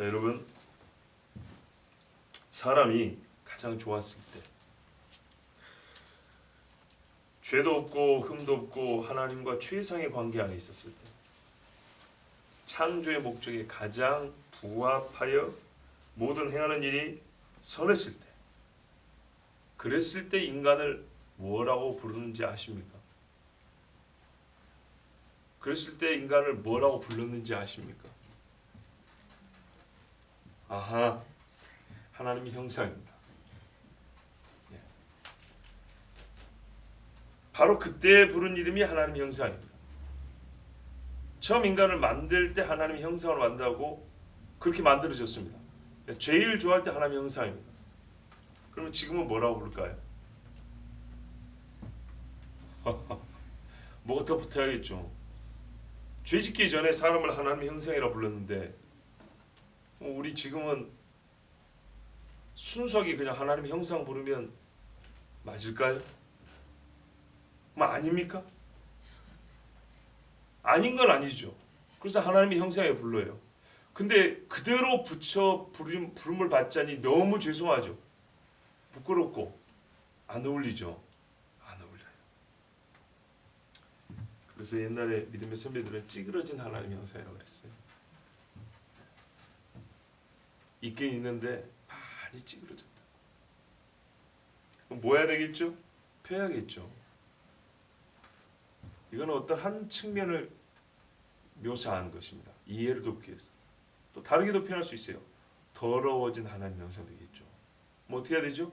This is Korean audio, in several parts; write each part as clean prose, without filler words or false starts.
자, 여러분, 사람이 가장 좋았을 때, 죄도 없고 흠도 없고 하나님과 최상의 관계 안에 있었을 때, 창조의 목적에 가장 부합하여 모든 행하는 일이 선했을 때, 그랬을 때 인간을 뭐라고 부르는지 아십니까? 그랬을 때 인간을 뭐라고 불렀는지 아십니까? 아하, 하나님의 형상입니다. 예. 바로 그때 부른 이름이 하나님의 형상입니다. 처음 인간을 만들 때 하나님의 형상으로 만들고 그렇게 만들어졌습니다. 제일 좋아할 때 하나님의 형상입니다. 그러면 지금은 뭐라고 부를까요? 뭐가 더 붙어야겠죠. 죄 짓기 전에 사람을 하나님의 형상이라 불렀는데 우리 지금은 순수하게 그냥 하나님의 형상 부르면 맞을까요? 아닙니까? 아닌 건 아니죠. 그래서 하나님의 형상에 불러요. 근데 그대로 붙여 부름을 받자니 너무 죄송하죠. 부끄럽고 안 어울리죠. 안 어울려요. 그래서 옛날에 믿음의 선배들은 찌그러진 하나님의 형상이라고 그랬어요. 있긴 있는데 많이 찌그러졌다. 그럼 뭐 해야 되겠죠? 펴야겠죠. 이건 어떤 한 측면을 묘사한 것입니다. 이해를 돕기 위해서. 또 다르게도 표현할 수 있어요. 더러워진 하나님의 형상 되겠죠. 뭐 어떻게 해야 되죠?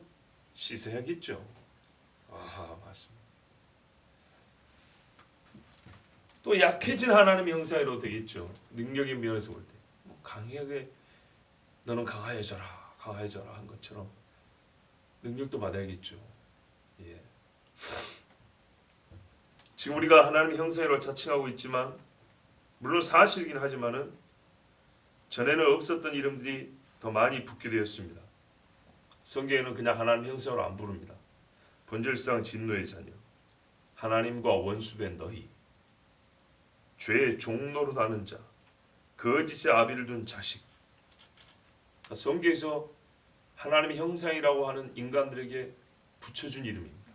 씻어야겠죠. 아하, 맞습니다. 또 약해진 하나님의 형상으로 되겠죠. 능력의 면에서 볼 때. 강하게 너는 강하여져라, 강하여져라 한 것처럼 능력도 받아야겠죠. 예. 지금 우리가 하나님의 형상으로 자칭하고 있지만 물론 사실이긴 하지만은 전에는 없었던 이름들이 더 많이 붙게 되었습니다. 성경에는 그냥 하나님 형상으로 안 부릅니다. 본질상 진노의 자녀, 하나님과 원수된 너희, 죄의 종노릇 하는 자, 거짓의 아비를 둔 자식. 성경에서 하나님의 형상이라고 하는 인간들에게 붙여준 이름입니다.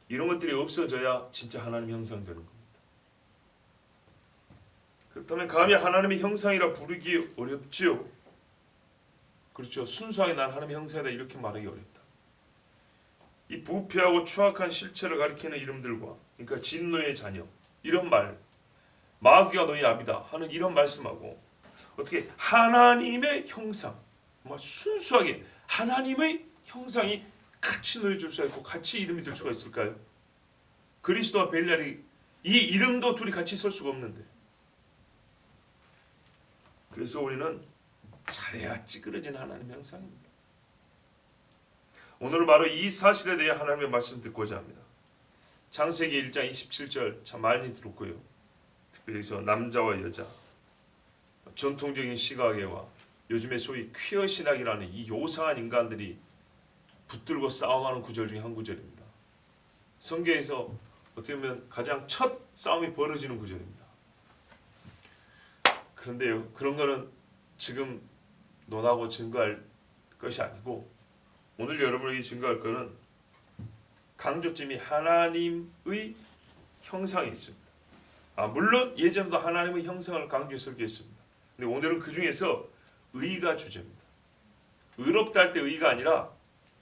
이런 것들이 없어져야 진짜 하나님의 형상 되는 겁니다. 그렇다면 감히 하나님의 형상이라 부르기 어렵지요. 그렇죠. 순수하게 난 하나님의 형상이다 이렇게 말하기 어렵다. 이 부패하고 추악한 실체를 가리키는 이름들과, 그러니까 진노의 자녀 이런 말, 마귀가 너희 아비다 하는 이런 말씀하고 어떻게 하나님의 형상, 정말 순수하게 하나님의 형상이 같이 놓여줄 수 있고 같이 이름이 될 수가 있을까요? 그리스도와 벨리알이 이 이름도 둘이 같이 설 수가 없는데. 그래서 우리는 잘해야 찌그러진 하나님의 형상입니다. 오늘 바로 이 사실에 대해 하나님의 말씀 듣고자 합니다. 창세기 1장 27절 참 많이 들었고요. 특별히 여기서 남자와 여자, 전통적인 시각에와 요즘에 소위 퀴어 신학이라는 이 요상한 인간들이 붙들고 싸움하는 구절 중에 한 구절입니다. 성경에서 어떻게 보면 가장 첫 싸움이 벌어지는 구절입니다. 그런데요, 그런 거는 지금 논하고 증거할 것이 아니고 오늘 여러분에게 증거할 것은 강조점이 하나님의 형상이 있습니다. 물론 예전도 하나님의 형상을 강조해서 설교했습니다. 근데 오늘은 그 중에서 의가 주제입니다. 의롭다 할 때 의가 아니라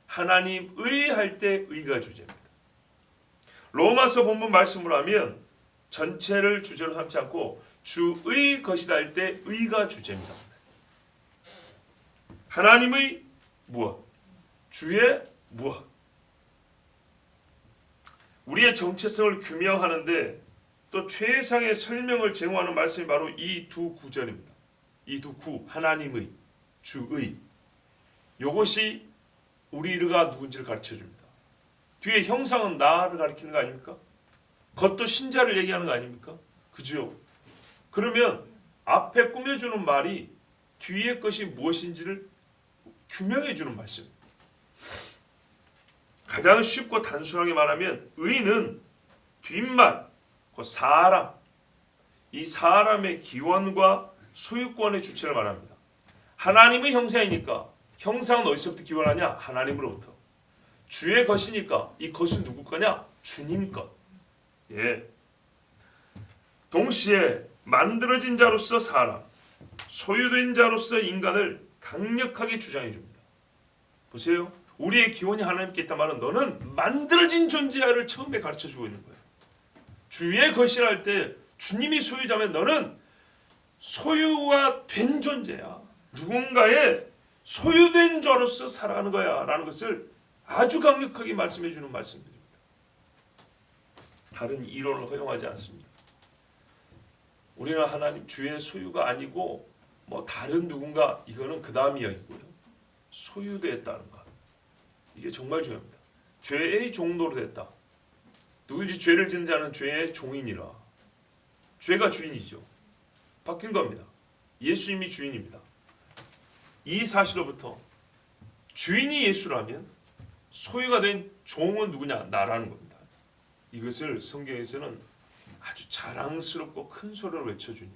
하나님의 할 때 의가 주제입니다. 로마서 본문 말씀으로 하면 전체를 주제로 삼지 않고 주의 것이다 할 때 의가 주제입니다. 하나님의 무엇, 주의 무엇. 우리의 정체성을 규명하는데 또 최상의 설명을 제공하는 말씀이 바로 이 두 구절입니다. 이 두 구, 하나님의, 주의. 이것이 우리가 누군지를 가르쳐줍니다. 뒤에 형상은 나를 가리키는 거 아닙니까? 겉도 신자를 얘기하는 거 아닙니까? 그죠? 그러면 앞에 꾸며주는 말이 뒤에 것이 무엇인지를 규명해주는 말씀입니다. 가장 쉽고 단순하게 말하면 의는 뒷말, 그 사람, 이 사람의 기원과 소유권의 주체를 말합니다. 하나님의 형상이니까 형상은 어디서부터 기원하냐? 하나님으로부터. 주의 것이니까 이 것은 누구 거냐? 주님 것. 예. 동시에 만들어진 자로서 사람, 소유된 자로서 인간을 강력하게 주장해 줍니다. 보세요. 우리의 기원이 하나님께 있단 말은 너는 만들어진 존재야를 처음에 가르쳐 주고 있는 거예요. 주의 것이라 할 때 주님이 소유자면 너는 소유가 된 존재야. 누군가의 소유된 자로서 살아가는 거야 라는 것을 아주 강력하게 말씀해 주는 말씀들입니다. 다른 이론을 허용하지 않습니다. 우리는 하나님 주의 소유가 아니고 뭐 다른 누군가 이거는 그 다음 이야기고요. 소유되었다는 것. 이게 정말 중요합니다. 죄의 종로로 됐다. 누구든지 죄를 짓는 자는 죄의 종이니라. 죄가 주인이죠. 바뀐 겁니다. 예수님이 주인입니다. 이 사실로부터 주인이 예수라면 소유가 된 종은 누구냐? 나라는 겁니다. 이것을 성경에서는 아주 자랑스럽고 큰 소리로 외쳐주니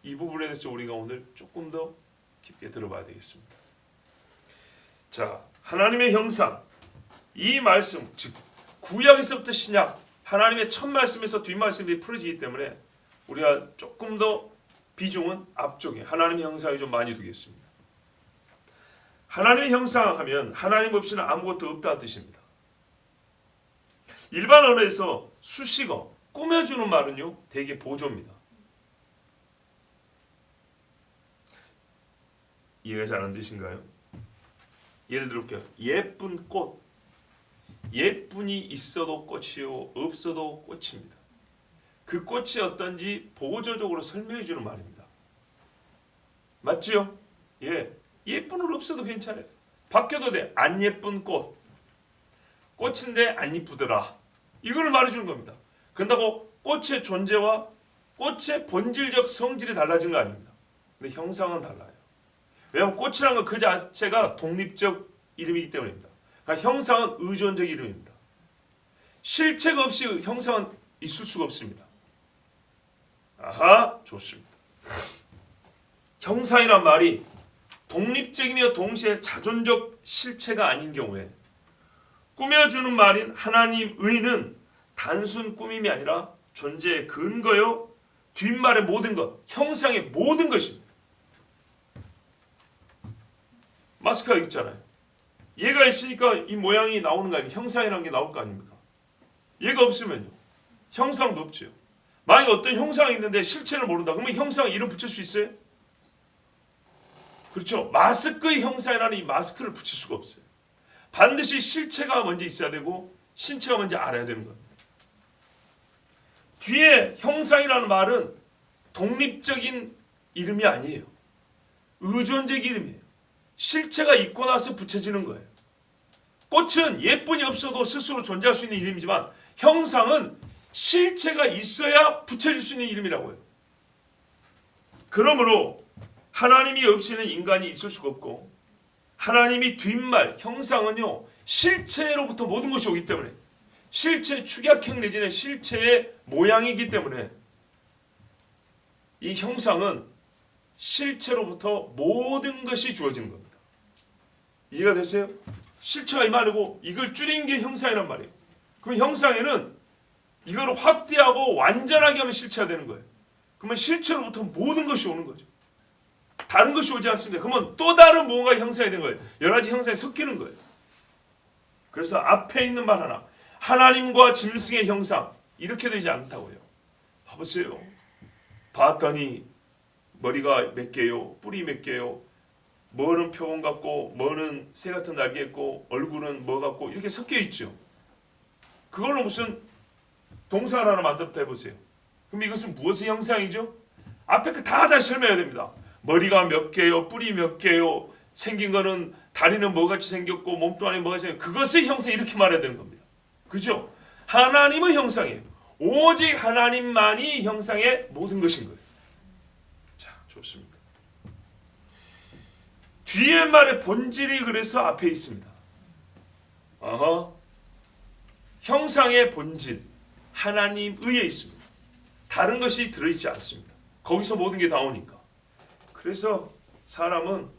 이 부분에 대해서 우리가 오늘 조금 더 깊게 들어봐야 되겠습니다. 자, 하나님의 형상, 이 말씀, 즉 구약에서부터 신약, 하나님의 첫 말씀에서 뒷 말씀들이 풀어지기 때문에 우리가 조금 더 비중은 앞쪽에 하나님의 형상에 좀 많이 두겠습니다. 하나님의 형상하면 하나님 없이는 아무것도 없다는 뜻입니다. 일반 언어에서 수식어, 꾸며주는 말은요, 되게 보조입니다. 이해가 잘 안 되신가요? 예를 들어볼게요. 예쁜 꽃. 예쁜이 있어도 꽃이요, 없어도 꽃입니다. 그 꽃이 어떤지 보조적으로 설명해 주는 말입니다. 맞지요? 예. 예쁜은 없어도 괜찮아요. 바뀌어도 돼. 안 예쁜 꽃. 꽃인데 안 이쁘더라. 이걸 말해주는 겁니다. 그런다고 꽃의 존재와 꽃의 본질적 성질이 달라진 거 아닙니다. 근데 형상은 달라요. 왜냐하면 꽃이라는 건 그 자체가 독립적 이름이기 때문입니다. 그러니까 형상은 의존적 이름입니다. 실체가 없이 형상은 있을 수가 없습니다. 아하, 좋습니다. 형상이란 말이 독립적이며 동시에 자존적 실체가 아닌 경우에 꾸며주는 말인 하나님의는 단순 꾸밈이 아니라 존재의 근거요, 뒷말의 모든 것, 형상의 모든 것입니다. 마스크가 있잖아요. 얘가 있으니까 이 모양이 나오는 거 아닙니까? 형상이라는 게 나올 거 아닙니까? 얘가 없으면요, 형상도 없죠. 만약에 어떤 형상이 있는데 실체를 모른다. 그러면 형상에 이름 붙일 수 있어요? 그렇죠. 마스크의 형상이라는 이 마스크를 붙일 수가 없어요. 반드시 실체가 먼저 있어야 되고 신체가 먼저 알아야 되는 겁니다. 뒤에 형상이라는 말은 독립적인 이름이 아니에요. 의존적 이름이에요. 실체가 있고 나서 붙여지는 거예요. 꽃은 예쁜이 없어도 스스로 존재할 수 있는 이름이지만 형상은 실체가 있어야 붙여질 수 있는 이름이라고요. 그러므로 하나님이 없이는 인간이 있을 수가 없고 하나님이 뒷말, 형상은요, 실체로부터 모든 것이 오기 때문에 실체 축약형 내지는 실체의 모양이기 때문에 이 형상은 실체로부터 모든 것이 주어지는 겁니다. 이해가 되세요? 실체가 이 말이고 이걸 줄인 게 형상이란 말이에요. 그럼 형상에는 이걸 확대하고 완전하게 하면 실체가 되는 거예요. 그러면 실체로부터 모든 것이 오는 거죠. 다른 것이 오지 않습니다. 그러면 또 다른 무언가 형상이 되는 거예요. 여러 가지 형상이 섞이는 거예요. 그래서 앞에 있는 말 하나, 하나님과 짐승의 형상, 이렇게 되지 않다고요. 봐보세요. 봤더니 머리가 몇 개요, 뿔이 몇 개요, 뭐는 표범 같고 뭐는 새 같은 날개 있고 얼굴은 뭐 같고 이렇게 섞여 있죠. 그걸로 무슨 동사를 하나 만들었다 해보세요. 그럼 이것은 무엇의 형상이죠? 앞에 그 다 다시 설명해야 됩니다. 머리가 몇 개요, 뿔이 몇 개요, 생긴 거는 다리는 뭐같이 생겼고 몸뚱아리 뭐같이 생겼고, 그것의 형상, 이렇게 말해야 되는 겁니다. 그죠? 하나님의 형상이에요. 오직 하나님만이 형상의 모든 것인 거예요. 자, 좋습니다. 뒤에 말의 본질이 그래서 앞에 있습니다. 형상의 본질, 하나님 의에 있습니다. 다른 것이 들어있지 않습니다. 거기서 모든 게 다 오니까. 그래서 사람은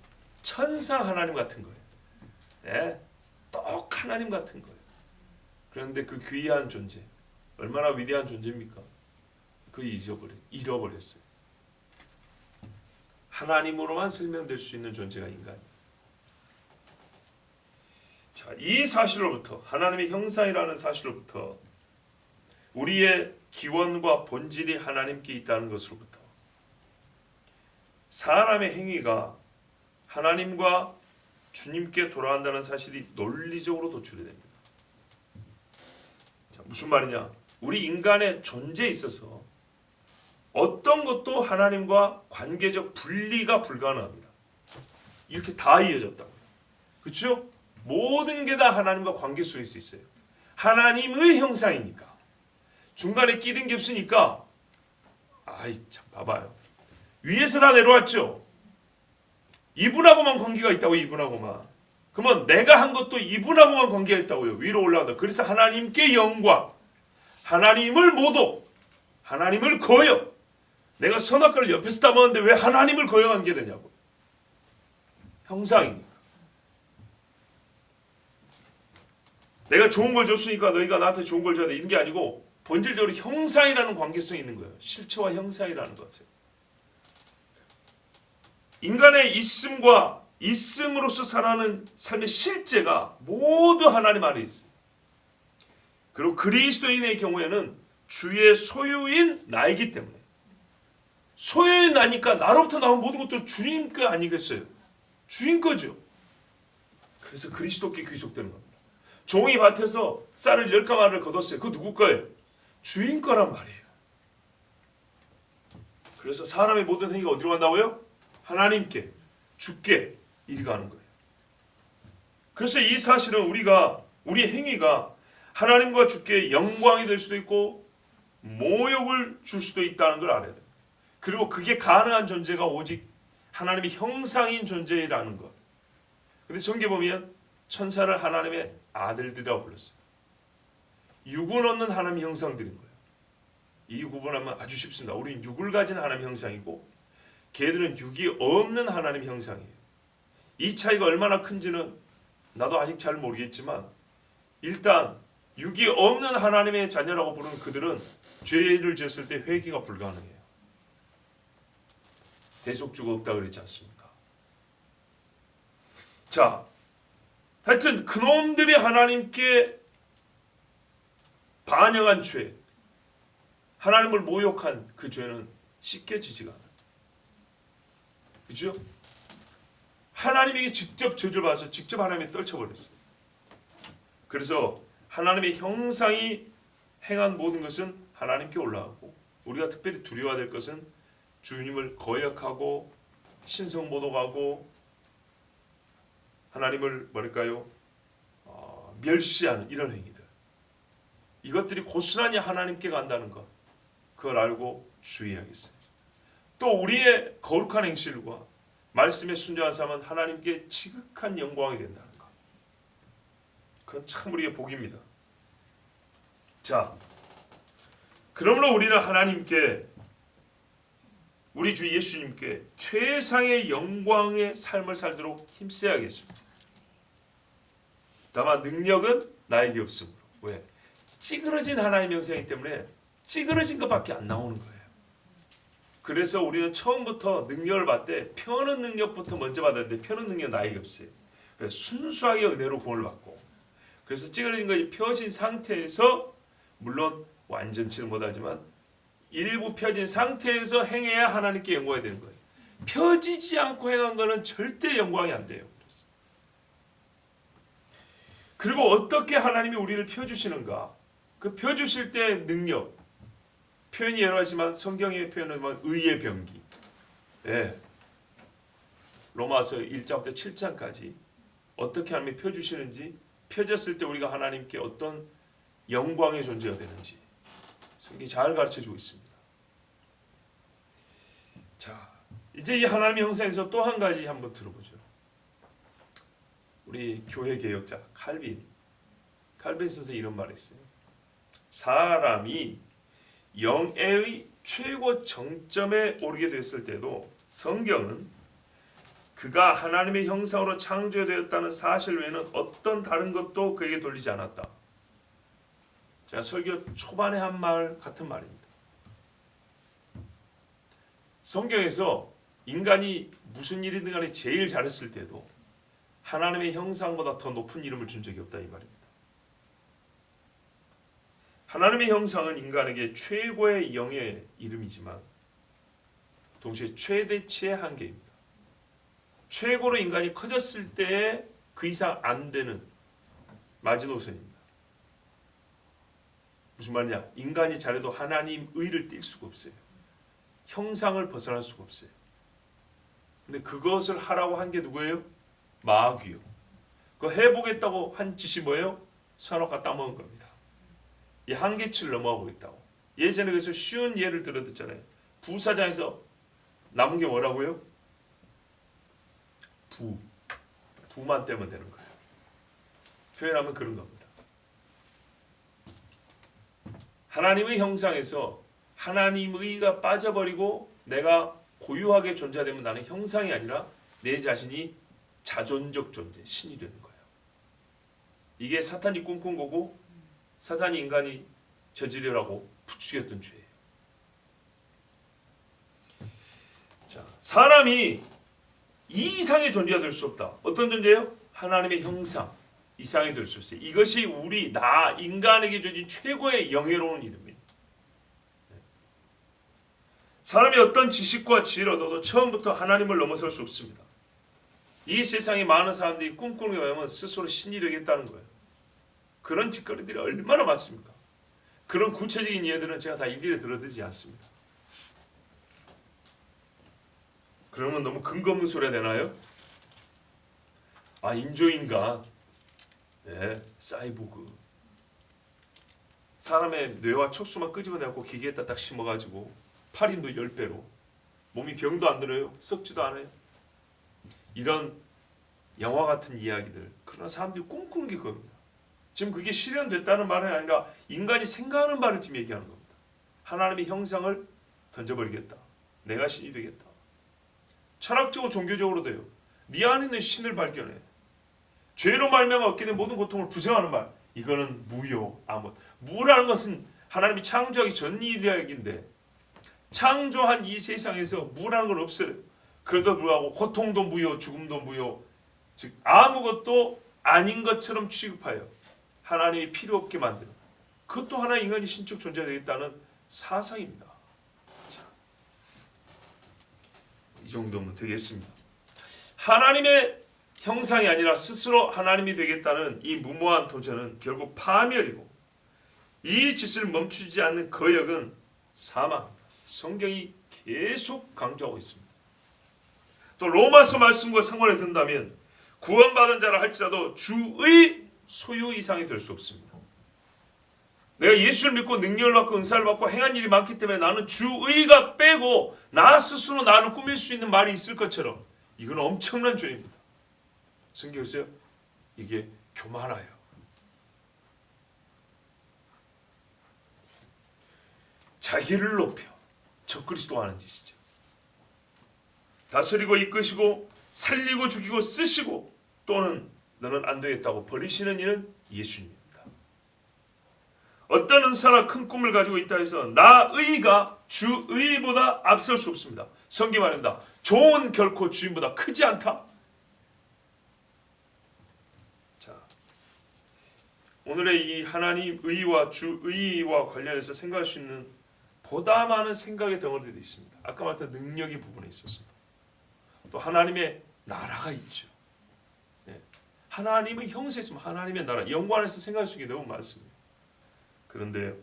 천사 하나님 같은 거예요. 예, 똑 하나님 같은 거예요. 그런데 그 귀한 존재, 얼마나 위대한 존재입니까? 그 잃어버렸어요. 하나님으로만 설명될 수 있는 존재가 인간이에요. 자, 이 사실로부터, 하나님의 형상이라는 사실로부터 우리의 기원과 본질이 하나님께 있다는 것으로부터 사람의 행위가 하나님과 주님께 돌아간다는 사실이 논리적으로 도출이 됩니다. 자, 무슨 말이냐? 우리 인간의 존재에 있어서 어떤 것도 하나님과 관계적 분리가 불가능합니다. 이렇게 다 이어졌다고요. 그렇죠? 모든 게 다 하나님과 관계 속에 있어요. 하나님의 형상이니까. 중간에 끼든 게 없으니까 아이 참 봐봐요. 위에서 다 내려왔죠. 이분하고만 관계가 있다고 이분하고만. 그러면 내가 한 것도 이분하고만 관계가 있다고요. 위로 올라간다. 그래서 하나님께 영광, 하나님을 모독, 하나님을 거역. 내가 선악과를 옆에서 따먹는데 왜 하나님을 거역한 게 되냐고. 형상이니까. 내가 좋은 걸 줬으니까 너희가 나한테 좋은 걸 줘야 돼. 이런 게 아니고 본질적으로 형상이라는 관계성이 있는 거예요. 실체와 형상이라는 것을. 인간의 있음과 있음으로서 살아가는 삶의 실제가 모두 하나님 안에 있어요. 그리고 그리스도인의 경우에는 주의 소유인 나이기 때문에 소유인 나니까 나로부터 나온 모든 것도 주님 거 아니겠어요? 주인 거죠. 그래서 그리스도께 귀속되는 겁니다. 종이 밭에서 쌀을 10가마를 거뒀어요. 그거 누구 거예요? 주인 거란 말이에요. 그래서 사람의 모든 행위가 어디로 간다고요? 하나님께, 주께 이리 가는 거예요. 그래서 이 사실은 우리의 행위가 하나님과 주께 영광이 될 수도 있고 모욕을 줄 수도 있다는 걸 알아야 돼요. 그리고 그게 가능한 존재가 오직 하나님의 형상인 존재라는 것. 근데 성경에 보면 천사를 하나님의 아들들이라고 불렀어요. 육은 없는 하나님의 형상들인 거예요. 이 구분하면 아주 쉽습니다. 우리는 육을 가진 하나님의 형상이고 걔들은 육이 없는 하나님의 형상이에요. 이 차이가 얼마나 큰지는 나도 아직 잘 모르겠지만 일단 육이 없는 하나님의 자녀라고 부르는 그들은 죄를 지었을 때 회개가 불가능해요. 대속주가 없다 그랬지 않습니까? 자, 하여튼 그놈들이 하나님께 반역한 죄, 하나님을 모욕한 그 죄는 씻겨지지가 않아요. 그죠? 하나님에게 직접 저주를 받아서 직접 하나님에 떨쳐버렸어요. 그래서 하나님의 형상이 행한 모든 것은 하나님께 올라가고 우리가 특별히 두려워야 될 것은 주님을 거역하고 신성모독하고 하나님을 멸시하는 이런 행위들. 이것들이 고스란히 하나님께 간다는 것. 그걸 알고 주의하겠어요. 또 우리의 거룩한 행실과 말씀에 순종한 삶은 하나님께 지극한 영광이 된다는 것. 그건 참 우리의 복입니다. 자, 그러므로 우리는 하나님께 우리 주 예수님께 최상의 영광의 삶을 살도록 힘써야겠습니다. 다만 능력은 나에게 없으므로. 왜? 찌그러진 하나님의 형상이기 때문에 찌그러진 것밖에 안 나오는 거예요. 그래서 우리는 처음부터 능력을 받되 펴는 능력부터 먼저 받았는데 펴는 능력 나에게 없어요. 그래서 순수하게 은혜로 구원을 받고 그래서 찌그러진 것이 펴진 상태에서 물론 완전치는 못하지만 일부 펴진 상태에서 행해야 하나님께 영광이 되는 거예요. 펴지지 않고 행한 것은 절대 영광이 안 돼요. 그리고 어떻게 하나님이 우리를 펴주시는가? 그 펴주실 때의 능력, 표현이 여러 가지만 성경의 표현은 의의 병기. 예. 로마서 1장부터 7장까지 어떻게 하나님이 펴주시는지, 펴졌을 때 우리가 하나님께 어떤 영광의 존재가 되는지 성경이 잘 가르쳐주고 있습니다. 자, 이제 이 하나님의 형상에서 또 한 가지 한번 들어보죠. 우리 교회 개혁자 칼빈 선생이 이런 말을 했어요. 사람이 영의 최고 정점에 오르게 됐을 때도 성경은 그가 하나님의 형상으로 창조되었다는 사실 외에는 어떤 다른 것도 그에게 돌리지 않았다. 제가 설교 초반에 한 말 같은 말입니다. 성경에서 인간이 무슨 일이든 간에 제일 잘했을 때도 하나님의 형상보다 더 높은 이름을 준 적이 없다 이 말입니다. 하나님의 형상은 인간에게 최고의 영의 이름이지만 동시에 최대치의 한계입니다. 최고로 인간이 커졌을 때에 그 이상 안 되는 마지노선입니다. 무슨 말이냐? 인간이 잘해도 하나님 의를 띌 수가 없어요. 형상을 벗어날 수가 없어요. 근데 그것을 하라고 한 게 누구예요? 마귀요. 그거 해보겠다고 한 짓이 뭐예요? 선악과 따먹은 겁니다. 이 한계치를 넘어가고 있다고. 예전에 그래서 쉬운 예를 들어 듣잖아요. 부사장에서 남은 게 뭐라고요? 부만 떼면 되는 거예요. 표현하면 그런 겁니다. 하나님의 형상에서 하나님의가 빠져버리고 내가 고유하게 존재되면 나는 형상이 아니라 내 자신이 자존적 존재, 신이 되는 거예요. 이게 사탄이 꿈꾼 거고 사탄이 인간이 저지르라고 부추겼던 죄예요. 자, 사람이 이 이상의 존재가 될 수 없다. 어떤 존재예요? 하나님의 형상 이상이 될 수 없어요. 이것이 우리 나 인간에게 주어진 최고의 영예로운 이름입니다. 사람이 어떤 지식과 지혜를 얻어도 처음부터 하나님을 넘어설 수 없습니다. 이 세상에 많은 사람들이 꿈꾸는 게 뭐냐면 스스로 신이 되겠다는 거예요. 그런 짓거리들이 얼마나 많습니까? 그런 구체적인 예들은 제가 다 일일이 들어드리지 않습니다. 그러면 너무 근거 없는 소리가 되나요? 인조인간, 네, 사이보그, 사람의 뇌와 척수만 끄집어내고 기계에다 딱 심어가지고 팔인도 10배로 몸이 병도 안 들어요. 썩지도 않아요. 이런 영화 같은 이야기들, 그러나 사람들이 꿈꾸는 게 그겁니다. 지금 그게 실현됐다는 말은 아니라 인간이 생각하는 바를 지금 얘기하는 겁니다. 하나님의 형상을 던져버리겠다. 내가 신이 되겠다. 철학적으로 종교적으로 돼요. 네 안에 있는 신을 발견해. 죄로 말미암아 얻게 된 모든 고통을 부정하는 말. 이거는 무요, 아무. 무라는 것은 하나님이 창조하기 전 이야기인데 창조한 이 세상에서 무라는 건 없어요. 그래도 불구하고 고통도 무요, 죽음도 무요. 즉 아무것도 아닌 것처럼 취급하여 하나님이 필요 없게 만드는 그것도 하나의 인간이 신적 존재가 되겠다는 사상입니다. 자, 이 정도면 되겠습니다. 하나님의 형상이 아니라 스스로 하나님이 되겠다는 이 무모한 도전은 결국 파멸이고 이 짓을 멈추지 않는 거역은 사망입니다. 성경이 계속 강조하고 있습니다. 또 로마서 말씀과 상관이 든다면 구원받은 자라 할지라도 주의 소유 이상이 될 수 없습니다. 내가 예수를 믿고 능력을 받고 은사를 받고 행한 일이 많기 때문에 나는 주의가 빼고 나 스스로 나를 꾸밀 수 있는 말이 있을 것처럼 이건 엄청난 죄입니다. 성경에서요 이게 교만하여 자기를 높여 적그리스도 하는 짓이죠. 다스리고 이끄시고 살리고 죽이고 쓰시고 또는 너는 안 되겠다고 버리시는 이는 예수님입니다. 어떤 은사나 큰 꿈을 가지고 있다 해서 나의가 주의보다 앞설 수 없습니다. 성경 말합니다. 종은 결코 주인보다 크지 않다. 자, 오늘의 이 하나님 의와 주의와 관련해서 생각할 수 있는 보다 많은 생각의 덩어리들이 있습니다. 아까 말했던 능력의 부분에 있었습니다. 또 하나님의 나라가 있죠. 네. 하나님의 형세에 있으면 하나님의 나라, 영광 안에서 생각할 수 있는 게 너무 많습니다. 그런데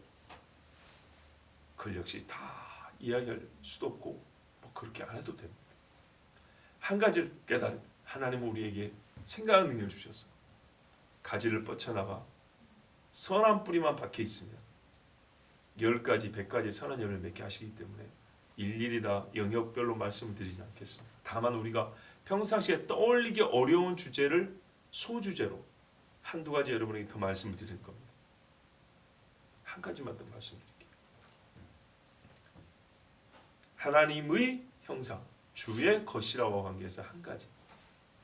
그걸 역시 다 이야기할 수도 없고 뭐 그렇게 안 해도 됩니다. 한 가지를 깨달은 하나님은 우리에게 생각하는 능력을 주셨어. 가지를 뻗쳐나가 선한 뿌리만 박혀 있으면 10가지, 100가지 선한 열매를 맺게 하시기 때문에 일일이 다 영역별로 말씀을 드리지 않겠습니다. 다만 우리가 평상시에 떠올리기 어려운 주제를 소주제로 한두 가지 여러분에게 더 말씀을 드릴 겁니다. 한 가지만 더 말씀드릴게요. 하나님의 형상, 주의 것이라고 관계해서 한 가지.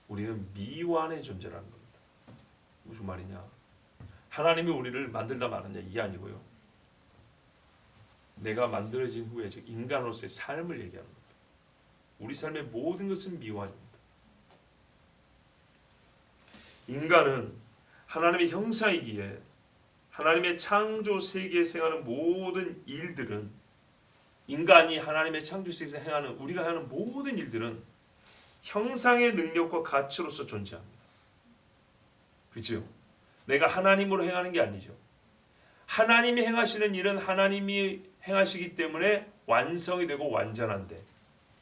우리는 미완의 존재라는 겁니다. 무슨 말이냐? 하나님이 우리를 만들다 말았냐 이게 아니고요. 내가 만들어진 후에 즉 인간으로서의 삶을 얘기하는 겁니다. 우리 삶의 모든 것은 미완입니다. 인간은 하나님의 형상이기에 하나님의 창조 세계에서 행하는 모든 일들은 인간이 하나님의 창조 세계에서 행하는 우리가 하는 모든 일들은 형상의 능력과 가치로서 존재합니다. 그죠? 내가 하나님으로 행하는 게 아니죠. 하나님이 행하시는 일은 하나님이 행하시기 때문에 완성이 되고 완전한데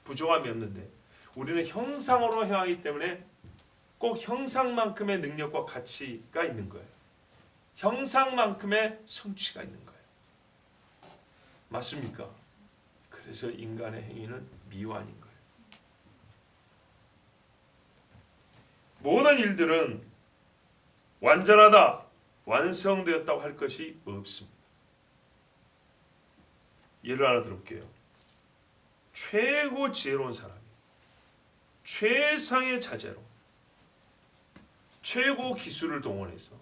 부족함이 없는데 우리는 형상으로 행하기 때문에 꼭 형상만큼의 능력과 가치가 있는 거예요. 형상만큼의 성취가 있는 거예요. 맞습니까? 그래서 인간의 행위는 미완인 거예요. 모든 일들은 완전하다, 완성되었다고 할 것이 없습니다. 예를 하나 들어볼게요. 최고 지혜로운 사람이 최상의 자재로 최고 기술을 동원해서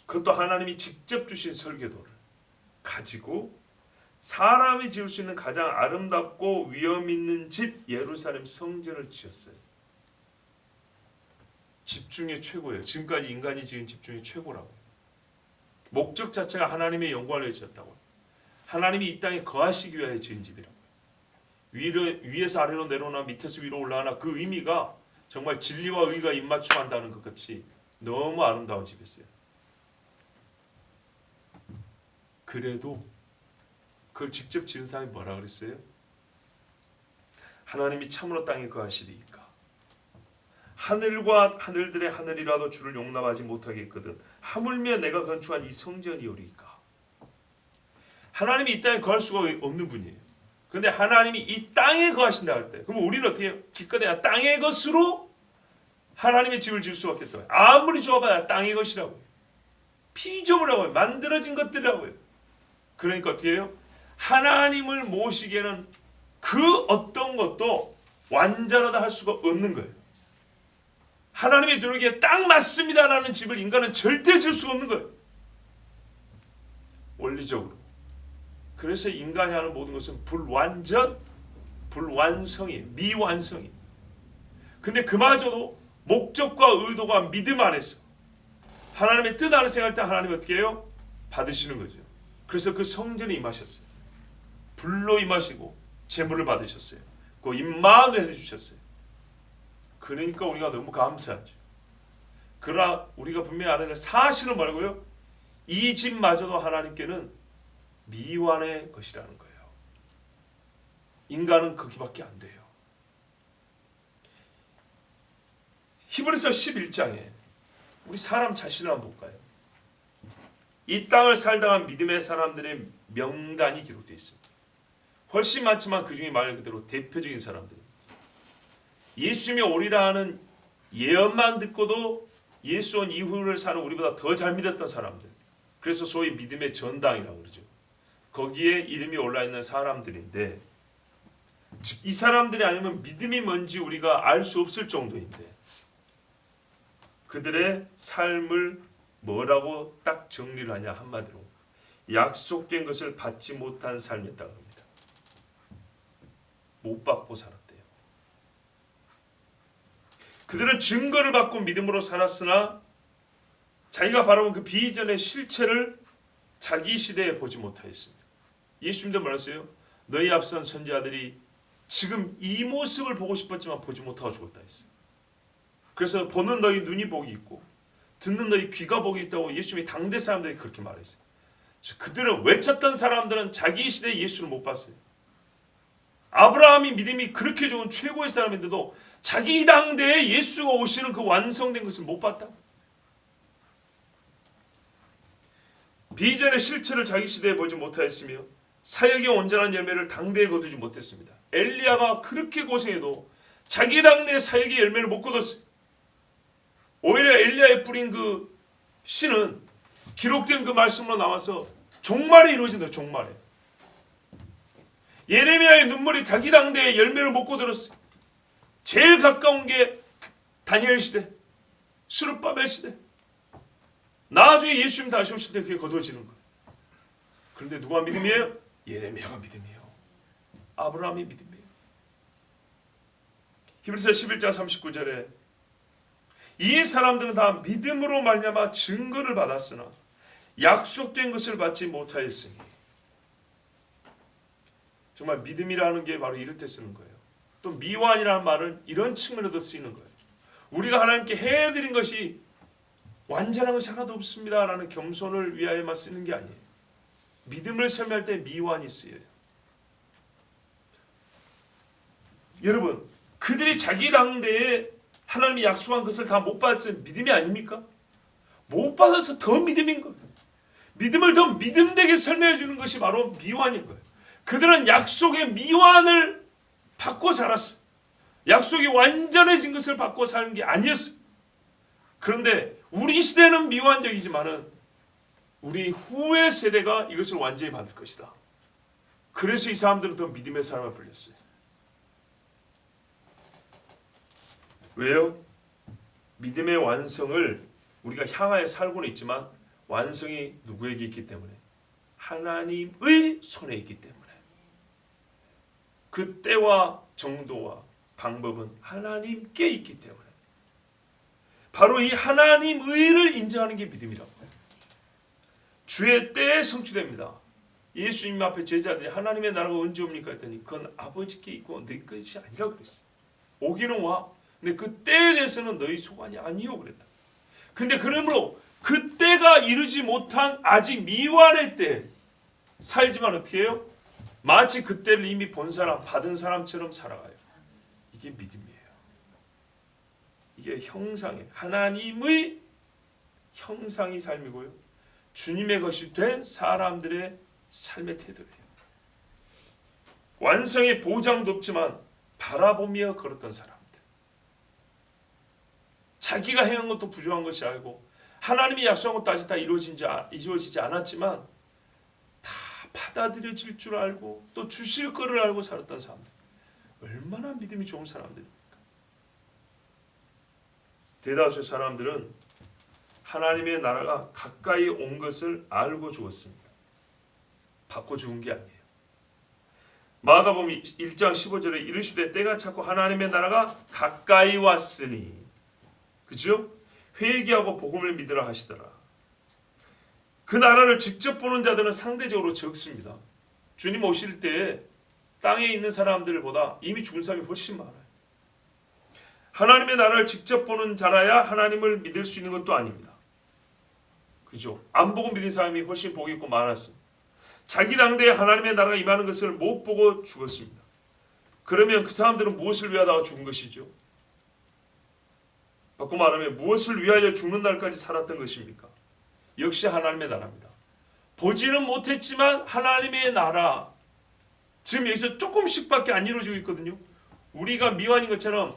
그것도 하나님이 직접 주신 설계도를 가지고 사람이 지을 수 있는 가장 아름답고 위엄 있는 집 예루살렘 성전을 지었어요. 집 중에 최고예요. 지금까지 인간이 지은 집 중에 최고라고요. 목적 자체가 하나님의 영광을 위해 지었다고요. 하나님이 이 땅에 거하시기 위하여 지은 집이라고요. 위에서 아래로 내려오나 밑에서 위로 올라가나 그 의미가 정말 진리와 의가 입맞춤한다는 것 같이 너무 아름다운 집이었어요. 그래도 그걸 직접 지은 사람이 뭐라 그랬어요? 하나님이 참으로 땅에 거하시리이까 하늘과 하늘들의 하늘이라도 주를 용납하지 못하겠거든 하물며 내가 건축한 이 성전이오리이까. 하나님이 이 땅에 거할 수가 없는 분이에요. 그런데 하나님이 이 땅에 거하신다 할 때 그럼 우리는 어떻게 해요? 기껏해야 땅의 것으로 하나님의 집을 지을 수밖에 없어요. 아무리 좋아봐야 땅의 것이라고요. 피조물이라고요. 만들어진 것들이라고요. 그러니까 어떻게 해요? 하나님을 모시기에는 그 어떤 것도 완전하다 할 수가 없는 거예요. 하나님의 누르기에 딱 맞습니다라는 집을 인간은 절대 지을 수가 없는 거예요. 원리적으로. 그래서 인간이 하는 모든 것은 불완전, 불완성이에요. 미완성이에요. 근데 그마저도 목적과 의도가 믿음 안에서 하나님의 뜻 안에서 생각할 때 하나님이 어떻게 해요? 받으시는 거죠. 그래서 그 성전에 임하셨어요. 불로 임하시고 제물을 받으셨어요. 그 임마누엘 해주셨어요. 그러니까 우리가 너무 감사하죠. 그러나 우리가 분명히 알아야 될 사실은 뭐라고요? 이 집마저도 하나님께는 미완의 것이라는 거예요. 인간은 거기밖에 안 돼요. 히브리서 11장에 우리 사람 자신을 한번 볼까요? 이 땅을 살다간 믿음의 사람들의 명단이 기록되어 있습니다. 훨씬 많지만 그 중에 말 그대로 대표적인 사람들입니다. 예수님이 오리라 하는 예언만 듣고도 예수 온 이후를 사는 우리보다 더 잘 믿었던 사람들. 그래서 소위 믿음의 전당이라고 그러죠. 거기에 이름이 올라있는 사람들인데 즉 이 사람들이 아니면 믿음이 뭔지 우리가 알 수 없을 정도인데 그들의 삶을 뭐라고 딱 정리를 하냐 한마디로 약속된 것을 받지 못한 삶이었다고 합니다. 못 받고 살았대요. 그들은 증거를 받고 믿음으로 살았으나 자기가 바라본 그 비전의 실체를 자기 시대에 보지 못하였습니다. 예수님도 말했어요. 너희 앞선 선지자들이 지금 이 모습을 보고 싶었지만 보지 못하고 죽었다 했어요. 그래서 보는 너희 눈이 복이 있고 듣는 너희 귀가 복이 있다고 예수님이 당대 사람들이 그렇게 말했어요. 그들은 외쳤던 사람들은 자기 시대에 예수를 못 봤어요. 아브라함이 믿음이 그렇게 좋은 최고의 사람인데도 자기 당대에 예수가 오시는 그 완성된 것을 못 봤다. 비전의 실체를 자기 시대에 보지 못하였으며 사역의 온전한 열매를 당대에 거두지 못했습니다. 엘리야가 그렇게 고생해도 자기 당대의 사역의 열매를 못 거뒀어요. 오히려 엘리야에 뿌린 그 씨는 기록된 그 말씀으로 나와서 종말에 이루어진다. 종말에. 예레미야의 눈물이 다기당대의 열매를 못 거들었어요. 제일 가까운 게 다니엘 시대, 스룹바벨 시대. 나중에 예수님 다시 오실 때 그게 거두어지는 거예요. 그런데 누가 믿음이에요? 예레미야가 믿음이에요. 아브라함이 믿음이에요. 히브리서 11장 39절에 이 사람들은 다 믿음으로 말미암아 증거를 받았으나 약속된 것을 받지 못하였으니. 정말 믿음이라는 게 바로 이럴 때 쓰는 거예요. 또 미완이라는 말은 이런 측면에도 쓰이는 거예요. 우리가 하나님께 해드린 것이 완전한 것이 하나도 없습니다 라는 겸손을 위하여만 쓰는 게 아니에요. 믿음을 설명할 때 미완이 쓰여요. 여러분, 그들이 자기 당대에 하나님이 약속한 것을 다 못 받았으면 믿음이 아닙니까? 못 받아서 더 믿음인 거예요. 믿음을 더 믿음되게 설명해 주는 것이 바로 미완인 거예요. 그들은 약속의 미완을 받고 살았어요. 약속이 완전해진 것을 받고 사는 게 아니었어요. 그런데 우리 시대는 미완적이지만은 우리 후의 세대가 이것을 완전히 받을 것이다. 그래서 이 사람들은 더 믿음의 사람을 불렸어요. 왜요? 믿음의 완성을 우리가 향하여 살고는 있지만 완성이 누구에게 있기 때문에? 하나님의 손에 있기 때문에. 그 때와 정도와 방법은 하나님께 있기 때문에. 바로 이 하나님의를 인정하는 게 믿음이라고 해요. 주의 때에 성취됩니다. 예수님 앞에 제자들이 하나님의 나라가 언제 옵니까 했더니 그건 아버지께 있고 너희 것이 아니라고 그랬어요. 오기는 와. 근데 그 때에 대해서는 너희 소관이 아니요 그랬다. 근데 그러므로 그 때가 이르지 못한 아직 미완의 때 살지만 어떻게 해요? 마치 그 때를 이미 본 사람, 받은 사람처럼 살아가요. 이게 믿음이에요. 이게 형상이에요. 하나님의 형상이 삶이고요. 주님의 것이 된 사람들의 삶의 태도예요. 완성의 보장도 없지만 바라보며 걸었던 사람들. 자기가 행한 것도 부족한 것이 알고 하나님이 약속한 것도 아직 다 이루어지지 않았지만 다 받아들여질 줄 알고 또 주실 거를 알고 살았던 사람들. 얼마나 믿음이 좋은 사람들입니까? 대다수의 사람들은 하나님의 나라가 가까이 온 것을 알고 죽었습니다. 받고 죽은 게 아니에요. 마가복음 1장 15절에 이르시되 때가 찼고 하나님의 나라가 가까이 왔으니, 그죠? 회개하고 복음을 믿으라 하시더라. 그 나라를 직접 보는 자들은 상대적으로 적습니다. 주님 오실 때 땅에 있는 사람들보다 이미 죽은 사람이 훨씬 많아요. 하나님의 나라를 직접 보는 자라야 하나님을 믿을 수 있는 것도 아닙니다. 그죠? 안 보고 믿은 사람이 훨씬 복이 있고 많았습니다. 자기 당대에 하나님의 나라가 임하는 것을 못 보고 죽었습니다. 그러면 그 사람들은 무엇을 위하다가 죽은 것이죠? 바꿔 말하면 무엇을 위하여 죽는 날까지 살았던 것입니까? 역시 하나님의 나라입니다. 보지는 못했지만 하나님의 나라, 지금 여기서 조금씩밖에 안 이루어지고 있거든요. 우리가 미완인 것처럼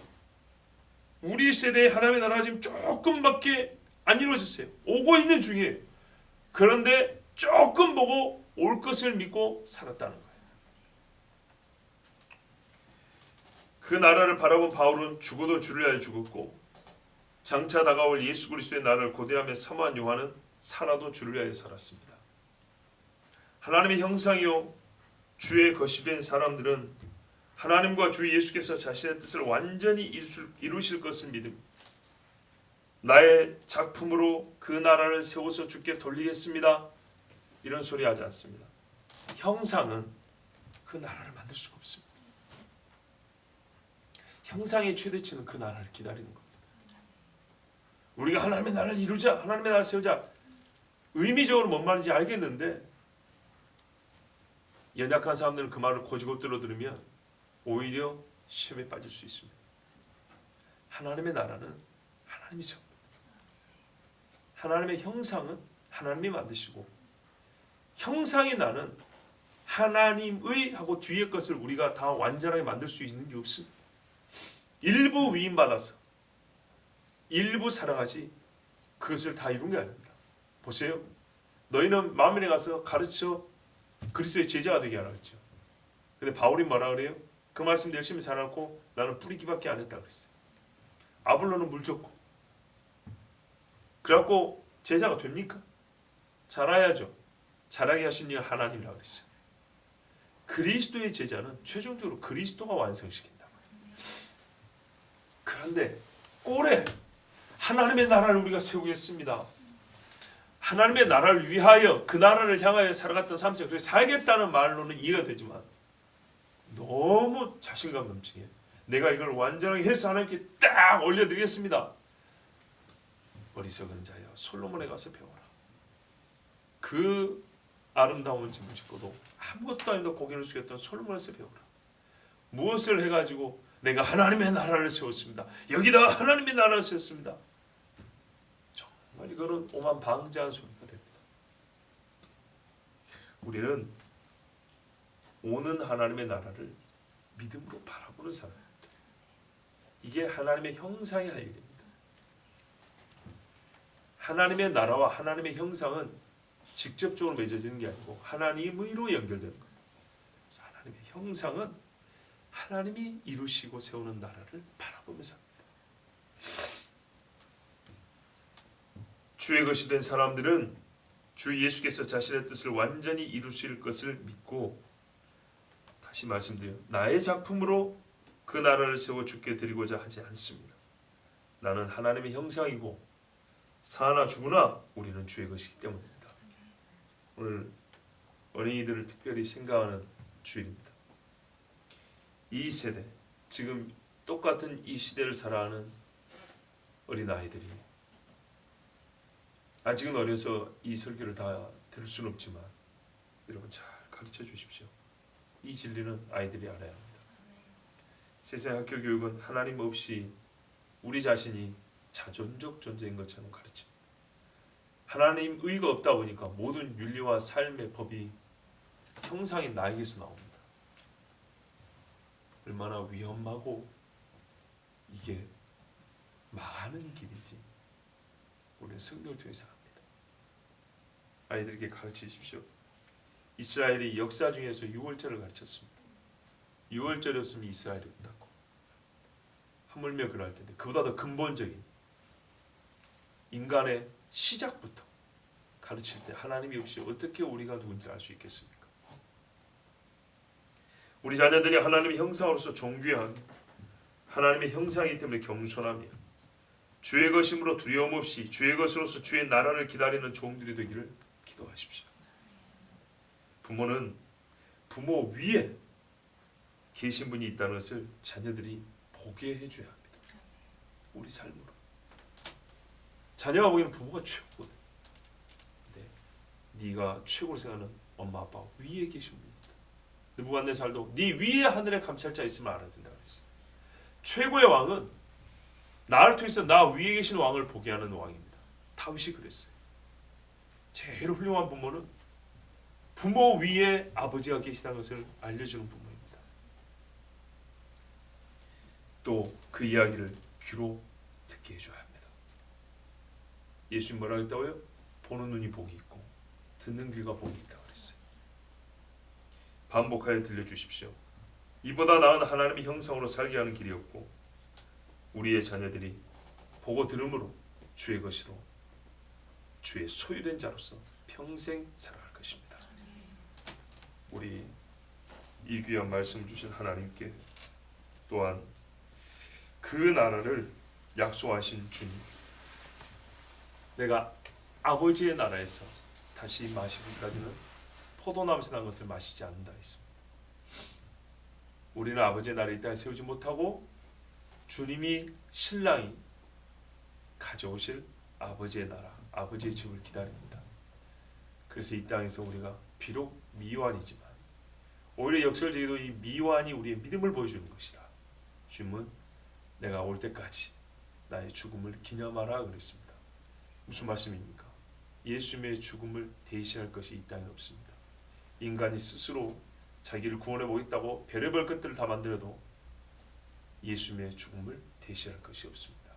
우리 세대의 하나님의 나라가 지금 조금밖에 안 이루어졌어요. 오고 있는 중이에요. 그런데 조금 보고 올 것을 믿고 살았다는 거예요. 그 나라를 바라본 바울은 죽어도 주를 위하여 죽었고, 장차 다가올 예수 그리스도의 나라를 고대하며 사모한 요한은 살아도 주를 위하여 살았습니다. 하나님의 형상이요 주의 것이 된 사람들은 하나님과 주 예수께서 자신의 뜻을 완전히 이루실 것을 믿음, 나의 작품으로 그 나라를 세워서 주께 돌리겠습니다, 이런 소리 하지 않습니다. 형상은 그 나라를 만들 수가 없습니다. 형상의 최대치는 그 나라를 기다리는 겁니다. 우리가 하나님의 나라를 이루자, 하나님의 나라를 세우자, 의미적으로 뭔 말인지 알겠는데 연약한 사람들은 그 말을 고지고대로 들으면 오히려 시험에 빠질 수 있습니다. 하나님의 나라는 하나님이 세웁니다. 하나님의 형상은 하나님이 만드시고, 형상이 나는 하나님의 하고 뒤의 것을 우리가 다 완전하게 만들 수 있는 게 없습니다. 일부 위임받아서 일부 살아가지 그것을 다 이룬 게 아닙니다. 보세요. 너희는 만민에 가서 가르쳐 그리스도의 제자가 되게 하라 했죠. 근데 바울이 뭐라 그래요? 그 말씀 열심히 살았고 나는 뿌리기밖에 안 했다 그랬어요. 아볼로는 물 줬고. 그래갖고 제자가 됩니까? 자라야죠. 자라게 하신 이 하나님이라고 그랬어요. 그리스도의 제자는 최종적으로 그리스도가 완성시킨다. 그런데 올해 하나님의 나라를 우리가 세우겠습니다. 하나님의 나라를 위하여 그 나라를 향하여 살아갔던 삶생, 그래서 살겠다는 말로는 이해가 되지만 너무 자신감 넘치게 내가 이걸 완전하게 해서 하나님께 딱 올려드리겠습니다. 어리석은 자여 솔로몬에 가서 배워라. 그 아름다운 집을 짓고도 아무것도 아니다 고개를 숙였던 솔로몬에서 배워라. 무엇을 해가지고 내가 하나님의 나라를 세웠습니다. 여기다가 하나님의 나라를 세웠습니다. 정말 이거는 오만 방자한 소리가 됩니다. 우리는 오는 하나님의 나라를 믿음으로 바라보는 사람입니다. 이게 하나님의 형상의 할 일입니다. 하나님의 나라와 하나님의 형상은 직접적으로 맺어지는 게 아니고 하나님으로 연결되는 거예요. 그래서 하나님의 형상은 하나님이 이루시고 세우는 나라를 바라보면서 합니다. 주의 것이 된 사람들은 주 예수께서 자신의 뜻을 완전히 이루실 것을 믿고, 다시 말씀드려요, 나의 작품으로 그 나라를 세워 주께 드리고자 하지 않습니다. 나는 하나님의 형상이고 사나 죽으나 우리는 주의 것이기 때문입니다. 오늘 어린이들을 특별히 생각하는 주일입니다. 이 세대, 지금 똑같은 이 시대를 살아가는 어린아이들이 아직은 어려서 이 설교를 다 들을 수는 없지만 여러분 잘 가르쳐 주십시오. 이 진리는 아이들이 알아야 합니다. 세상 학교 교육은 하나님 없이 우리 자신이 자존적 존재인 것처럼 가르칩니다. 하나님 의가 없다 보니까 모든 윤리와 삶의 법이 형상인 나에게서 나옵니다. 얼마나 위험하고 이게 망하는 길인지 우리는 성경을 통해서 압니다. 아이들에게 가르치십시오. 이스라엘이 역사 중에서 6월절을 가르쳤습니다. 6월절이 없으면 이스라엘이 없다고. 하물며 그럴 텐데 그보다 더 근본적인 인간의 시작부터 가르칠 때 하나님이 없이 어떻게 우리가 누군지 알 수 있겠습니까? 우리 자녀들이 하나님의 형상으로서 존귀한 하나님의 형상이기 때문에 겸손하며 주의 것임으로 두려움 없이 주의 것으로서 주의 나라를 기다리는 종들이 되기를 기도하십시오. 부모는 부모 위에 계신 분이 있다는 것을 자녀들이 보게 해줘야 합니다. 우리 삶으로. 자녀가 보기에는 부모가 최고거든. 근데 네가 최고로 생각하는 엄마 아빠 위에 계신 분이 있다. 느부갓네살도 네 위에 하늘에 감찰자 있으면 알아야 된다 그랬어요. 최고의 왕은 나를 통해서 나 위에 계신 왕을 보게 하는 왕입니다. 다윗이 그랬어요. 제일 훌륭한 부모는 부모 위에 아버지가 계시다는 것을 알려주는 부모입니다. 또 그 이야기를 귀로 듣게 해줘야 합니다. 예수님 뭐라고 했다고요? 보는 눈이 복이 있고 듣는 귀가 복이 있다고 그랬어요. 반복하여 들려주십시오. 이보다 나은 하나님의 형상으로 살게 하는 길이 없고 우리의 자녀들이 보고 들음으로 주의 것으로 주의 소유된 자로서 평생 살아갈 것입니다. 우리 이 귀한 말씀 주신 하나님께 또한 그 나라를 약속하신 주님, 내가 아버지의 나라에서 다시 마시기까지는 포도나무에서 난 것을 마시지 않는다 했습니다. 우리는 아버지의 나라를 이 땅에 세우지 못하고 주님이 신랑이 가져오실 아버지의 나라, 아버지의 집을 기다립니다. 그래서 이 땅에서 우리가 비록 미완이지만 오히려 역설적이도 이 미완이 우리의 믿음을 보여주는 것이라. 주님은 내가 올 때까지 나의 죽음을 기념하라 그랬습니다. 무슨 말씀입니까? 예수님의 죽음을 대신할 것이 이 땅에 없습니다. 인간이 스스로 자기를 구원해 보겠다고 별의별 것들을 다 만들어도 예수님의 죽음을 대신할 것이 없습니다.